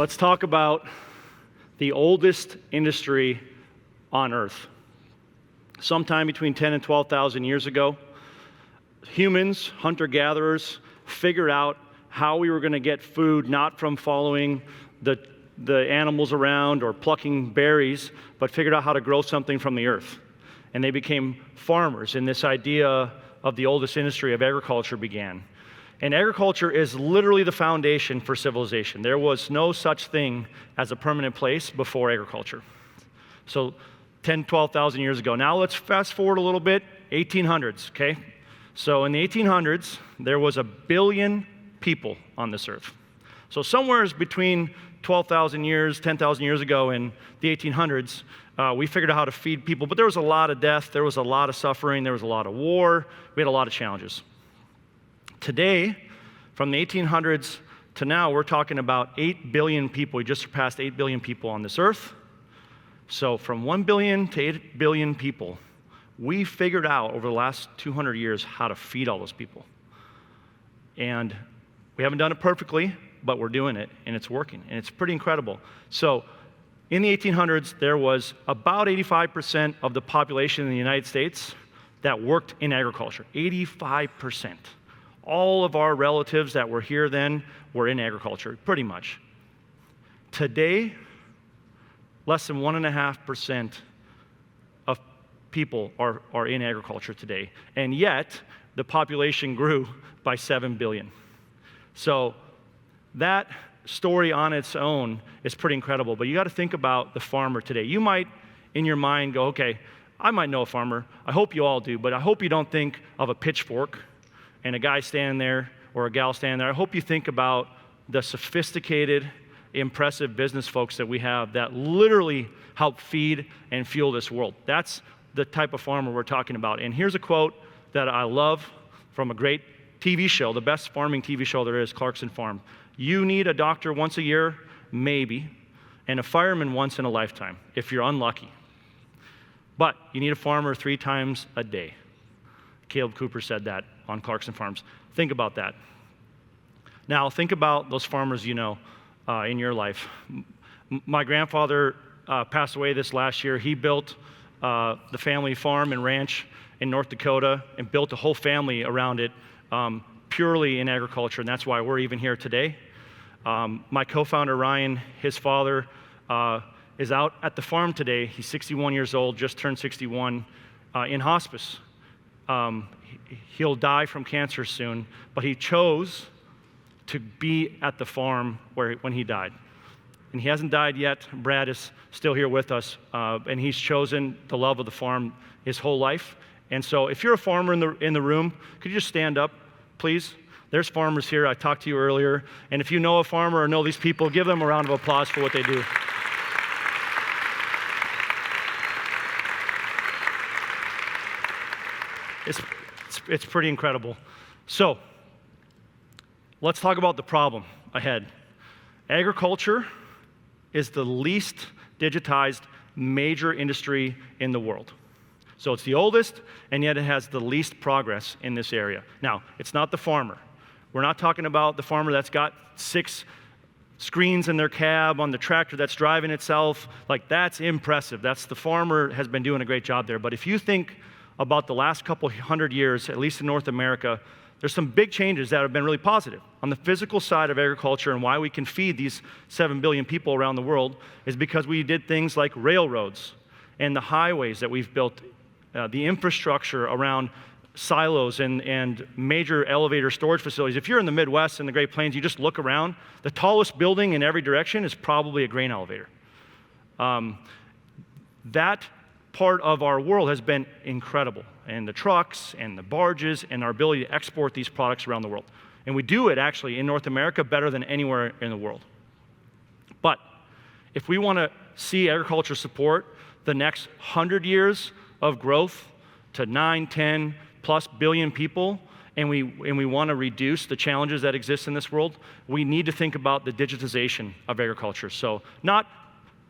Let's talk about the oldest industry on Earth. Sometime between 10 and 12,000 years ago, humans, hunter-gatherers, figured out how we were going to get food, not from following the animals around or plucking berries, but figured out how to grow something from the earth. And they became farmers, and this idea of the oldest industry of agriculture began. And agriculture is literally the foundation for civilization. There was no such thing as a permanent place before agriculture. So 10, 12,000 years ago. Now let's fast forward a little bit, 1800s, okay? So in the 1800s, there was 1 billion people on this earth. So somewhere between 12,000 years, 10,000 years ago in the 1800s, we figured out how to feed people, but there was a lot of death, there was a lot of suffering, there was a lot of war, we had a lot of challenges. Today, from the 1800s to now, we're talking about 8 billion people. We just surpassed 8 billion people on this earth. So from 1 billion to 8 billion people, we figured out over the last 200 years how to feed all those people. And we haven't done it perfectly, but we're doing it, and it's working, and it's pretty incredible. So in the 1800s, there was about 85% of the population in the United States that worked in agriculture. 85%. All of our relatives that were here then were in agriculture, pretty much. Today, less than 1.5% of people are in agriculture today. And yet, the population grew by 7 billion. So that story on its own is pretty incredible, but you got to think about the farmer today. You might, in your mind, go, okay, I might know a farmer. I hope you all do, but I hope you don't think of a pitchfork and a guy standing there or a gal standing there. I hope you think about the sophisticated, impressive business folks that we have that literally help feed and fuel this world. That's the type of farmer we're talking about. And here's a quote that I love from a great TV show, the best farming TV show there is, Clarkson Farm. You need a doctor once a year, maybe, and a fireman once in a lifetime, if you're unlucky. But you need a farmer 3 times a day. Caleb Cooper said that on Clarkson Farms. Think about that. Now, think about those farmers you know in your life. My grandfather passed away this last year. He built the family farm and ranch in North Dakota and built a whole family around it purely in agriculture, and that's why we're even here today. My co-founder, Ryan, his father, is out at the farm today. He's 61 years old, just turned 61, in hospice. He'll die from cancer soon, but he chose to be at the farm when he died. And he hasn't died yet. Brad is still here with us, and he's chosen the love of the farm his whole life. And so if you're a farmer in the room, could you just stand up, please? There's farmers here. I talked to you earlier. And if you know a farmer or know these people, give them a round of applause for what they do. It's pretty incredible. So let's talk about the problem ahead. Agriculture is the least digitized major industry in the world. So it's the oldest, and yet it has the least progress in this area. Now, it's not the farmer. We're not talking about the farmer that's got 6 screens in their cab on the tractor that's driving itself. Like, that's impressive. That's the farmer has been doing a great job there. But if you think about the last couple hundred years, at least in North America, there's some big changes that have been really positive. On the physical side of agriculture, and why we can feed these 7 billion people around the world is because we did things like railroads and the highways that we've built, the infrastructure around silos and major elevator storage facilities. If you're in the Midwest and the Great Plains, you just look around, the tallest building in every direction is probably a grain elevator. That part of our world has been incredible, and the trucks and the barges and our ability to export these products around the world. And we do it actually in North America better than anywhere in the world. But if we want to see agriculture support the next 100 years of growth to 9, 10 plus billion people, and we want to reduce the challenges that exist in this world, we need to think about the digitization of agriculture. So not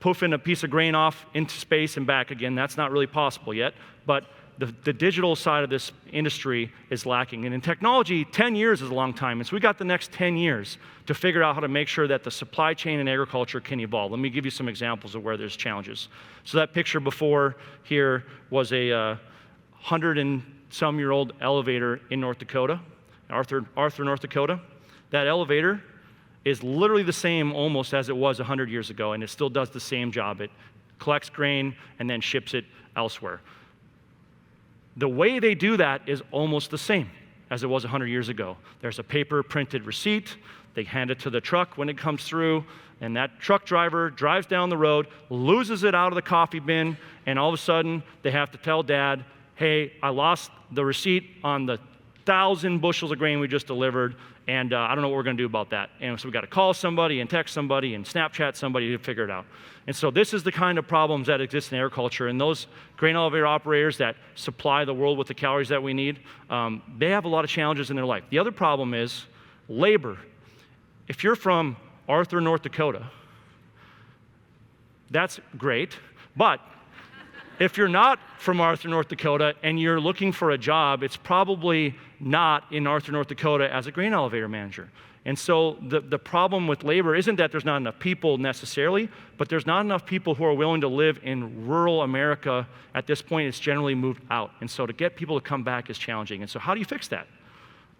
poofing a piece of grain off into space and back again, that's not really possible yet, but the digital side of this industry is lacking. And in technology, 10 years is a long time. And so we got the next 10 years to figure out how to make sure that the supply chain in agriculture can evolve. Let me give you some examples of where there's challenges. So that picture before here was a 100-and-some-year-old elevator in North Dakota, Arthur, North Dakota. That elevator is literally the same almost as it was 100 years ago, and it still does the same job. It collects grain and then ships it elsewhere. The way they do that is almost the same as it was 100 years ago. There's a paper printed receipt. They hand it to the truck when it comes through, and that truck driver drives down the road, loses it out of the coffee bin, and all of a sudden they have to tell Dad, hey, I lost the receipt on the 1,000 bushels of grain we just delivered, and I don't know what we're going to do about that. And so we got to call somebody and text somebody and Snapchat somebody to figure it out. And so this is the kind of problems that exist in agriculture. And those grain elevator operators that supply the world with the calories that we need, they have a lot of challenges in their life. The other problem is labor. If you're from Arthur, North Dakota, that's great. But if you're not from Arthur, North Dakota, and you're looking for a job, it's probably not in Arthur, North Dakota as a grain elevator manager. And so the problem with labor isn't that there's not enough people necessarily, but there's not enough people who are willing to live in rural America. At this point, it's generally moved out. And so to get people to come back is challenging. And so how do you fix that?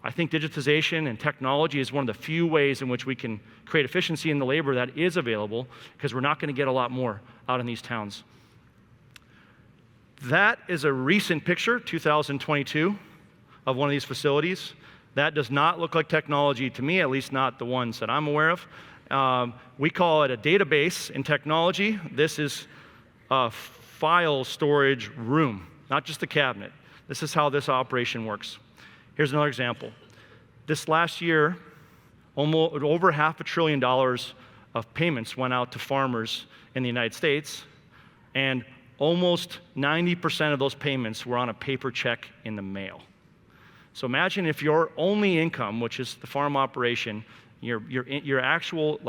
I think digitization and technology is one of the few ways in which we can create efficiency in the labor that is available, because we're not going to get a lot more out in these towns. That is a recent picture, 2022, of one of these facilities. That does not look like technology to me, at least not the ones that I'm aware of. We call it a database in technology. This is a file storage room, not just a cabinet. This is how this operation works. Here's another example. This last year, over $500 billion of payments went out to farmers in the United States, and almost 90% of those payments were on a paper check in the mail. So imagine if your only income, which is the farm operation, your actual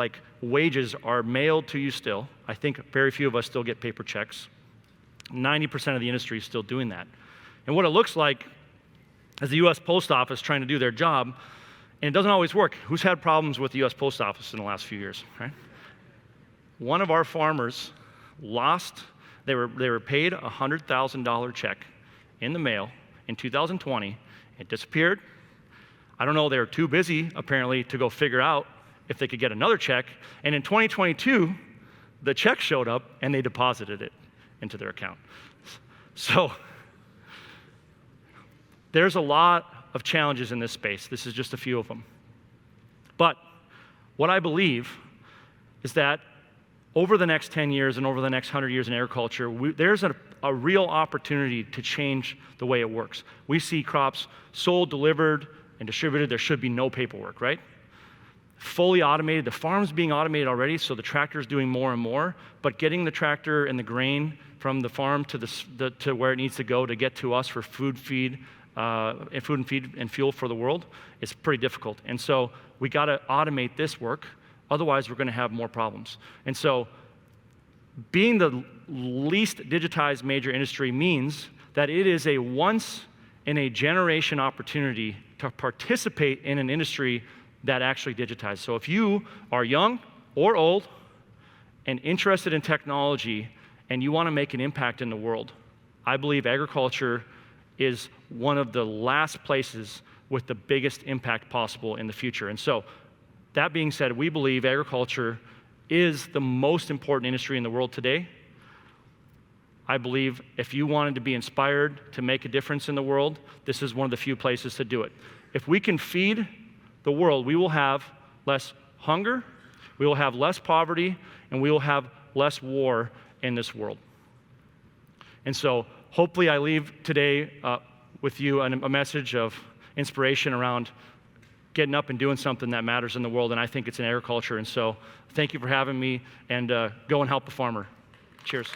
wages are mailed to you still. I think very few of us still get paper checks. 90% of the industry is still doing that. And what it looks like is the U.S. Post Office trying to do their job, and it doesn't always work. Who's had problems with the U.S. Post Office in the last few years, right? One of our farmers lost, they were paid a $100,000 check in the mail in 2020. It disappeared. I don't know, they were too busy, apparently, to go figure out if they could get another check. And in 2022, the check showed up, and they deposited it into their account. So there's a lot of challenges in this space. This is just a few of them. But what I believe is that over the next 10 years and over the next 100 years in agriculture, there's a real opportunity to change the way it works. We see crops sold, delivered, and distributed. There should be no paperwork, right? Fully automated. The farm's being automated already, so the tractor's doing more and more, but getting the tractor and the grain from the farm to where it needs to go to get to us for food and feed and fuel for the world is pretty difficult. And so we got to automate this work. Otherwise, we're going to have more problems. And so being the least digitized major industry means that it is a once-in-a-generation opportunity to participate in an industry that actually digitizes. So if you are young or old and interested in technology and you want to make an impact in the world, I believe agriculture is one of the last places with the biggest impact possible in the future. And so that being said, we believe agriculture is the most important industry in the world today. I believe if you wanted to be inspired to make a difference in the world, this is one of the few places to do it. If we can feed the world, we will have less hunger, we will have less poverty, and we will have less war in this world. And so hopefully I leave today with you a message of inspiration around getting up and doing something that matters in the world, and I think it's in agriculture. And so thank you for having me, and go and help a farmer. Cheers.